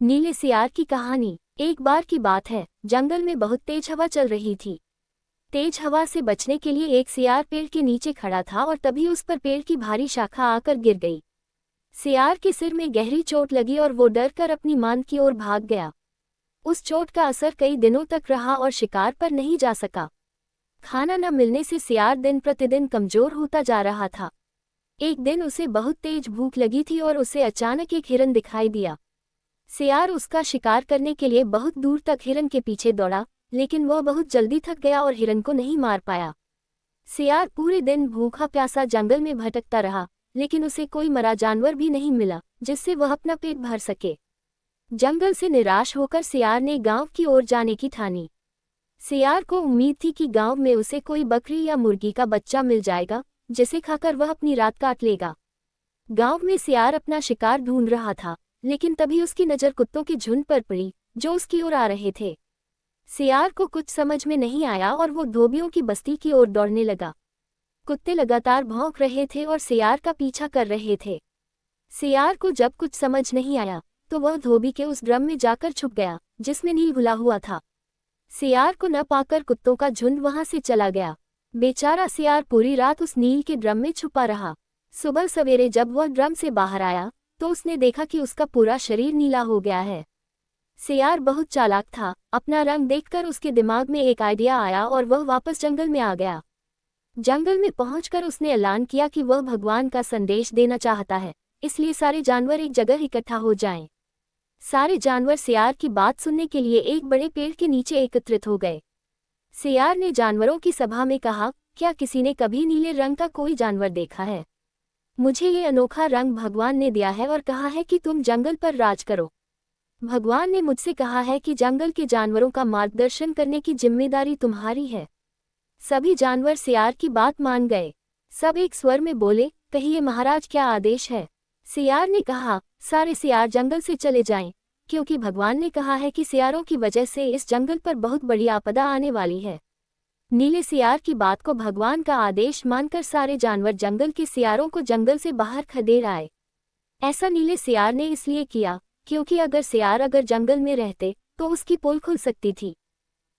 नीले सियार की कहानी। एक बार की बात है, जंगल में बहुत तेज हवा चल रही थी। तेज हवा से बचने के लिए एक सियार पेड़ के नीचे खड़ा था और तभी उस पर पेड़ की भारी शाखा आकर गिर गई। सियार के सिर में गहरी चोट लगी और वो डर कर अपनी मांद की ओर भाग गया। उस चोट का असर कई दिनों तक रहा और शिकार पर नहीं जा सका। खाना न मिलने से सियार दिन प्रतिदिन कमजोर होता जा रहा था। एक दिन उसे बहुत तेज भूख लगी थी और उसे अचानक एक हिरन दिखाई दिया। सियार उसका शिकार करने के लिए बहुत दूर तक हिरन के पीछे दौड़ा, लेकिन वह बहुत जल्दी थक गया और हिरन को नहीं मार पाया। सियार पूरे दिन भूखा प्यासा जंगल में भटकता रहा, लेकिन उसे कोई मरा जानवर भी नहीं मिला जिससे वह अपना पेट भर सके। जंगल से निराश होकर सियार ने गांव की ओर जाने की ठानी। सियार को उम्मीद थी कि गांव में उसे कोई बकरी या मुर्गी का बच्चा मिल जाएगा, जिसे खाकर वह अपनी रात काट लेगा। गांव में सियार अपना शिकार ढूंढ रहा था, लेकिन तभी उसकी नज़र कुत्तों के झुंड पर पड़ी जो उसकी ओर आ रहे थे। सियार को कुछ समझ में नहीं आया और वो धोबियों की बस्ती की ओर दौड़ने लगा। कुत्ते लगातार भौंक रहे थे और सियार का पीछा कर रहे थे। सियार को जब कुछ समझ नहीं आया तो वह धोबी के उस ड्रम में जाकर छुप गया जिसमें नील घुला हुआ था। सियार को न पाकर कुत्तों का झुंड वहां से चला गया। बेचारा सियार पूरी रात उस नील के ड्रम में छुपा रहा। सुबह सवेरे जब वह ड्रम से बाहर आया तो उसने देखा कि उसका पूरा शरीर नीला हो गया है। सियार बहुत चालाक था। अपना रंग देखकर उसके दिमाग में एक आइडिया आया और वह वापस जंगल में आ गया। जंगल में पहुंचकर उसने ऐलान किया कि वह भगवान का संदेश देना चाहता है, इसलिए सारे जानवर एक जगह इकट्ठा हो जाएं। सारे जानवर सियार की बात सुनने के लिए एक बड़े पेड़ के नीचे एकत्रित हो गए। सियार ने जानवरों की सभा में कहा, क्या किसी ने कभी नीले रंग का कोई जानवर देखा है? मुझे ये अनोखा रंग भगवान ने दिया है और कहा है कि तुम जंगल पर राज करो। भगवान ने मुझसे कहा है कि जंगल के जानवरों का मार्गदर्शन करने की जिम्मेदारी तुम्हारी है। सभी जानवर सियार की बात मान गए। सब एक स्वर में बोले, कहिए महाराज, क्या आदेश है? सियार ने कहा, सारे सियार जंगल से चले जाएं, क्योंकि भगवान ने कहा है कि सियारों की वजह से इस जंगल पर बहुत बड़ी आपदा आने वाली है। नीले सियार की बात को भगवान का आदेश मानकर सारे जानवर जंगल के सियारों को जंगल से बाहर खदेड़ आए। ऐसा नीले सियार ने इसलिए किया क्योंकि अगर सियार जंगल में रहते तो उसकी पोल खुल सकती थी।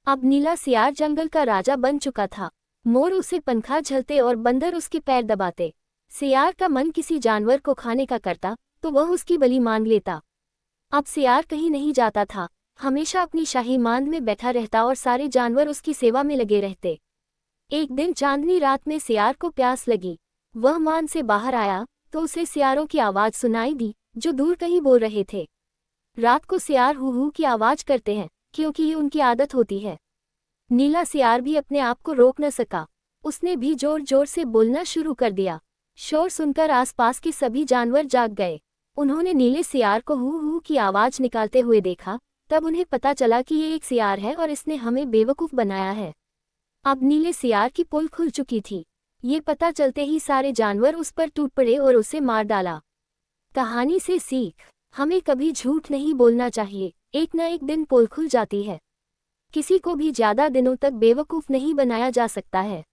अब नीला सियार जंगल का राजा बन चुका था। मोर उसे पंखा झलते और बंदर उसके पैर दबाते। सियार का मन किसी जानवर को खाने का करता तो वह उसकी बलि मांग लेता। अब सियार कहीं नहीं जाता था, हमेशा अपनी शाही मांद में बैठा रहता और सारे जानवर उसकी सेवा में लगे रहते। एक दिन चांदनी रात में सियार को प्यास लगी। वह मांद से बाहर आया तो उसे सियारों की आवाज़ सुनाई दी जो दूर कहीं बोल रहे थे। रात को सियार हू हू की आवाज़ करते हैं क्योंकि ये उनकी आदत होती है। नीला सियार भी अपने आप को रोक न सका। उसने भी जोर जोर से बोलना शुरू कर दिया। शोर सुनकर आसपास के सभी जानवर जाग गए। उन्होंने नीले सियार को हू हू की आवाज़ निकालते हुए देखा। तब उन्हें पता चला कि ये एक सियार है और इसने हमें बेवकूफ़ बनाया है। अब नीले सियार की पोल खुल चुकी थी। ये पता चलते ही सारे जानवर उस पर टूट पड़े और उसे मार डाला। कहानी से सीख, हमें कभी झूठ नहीं बोलना चाहिए। एक न एक दिन पोल खुल जाती है। किसी को भी ज़्यादा दिनों तक बेवकूफ़ नहीं बनाया जा सकता है।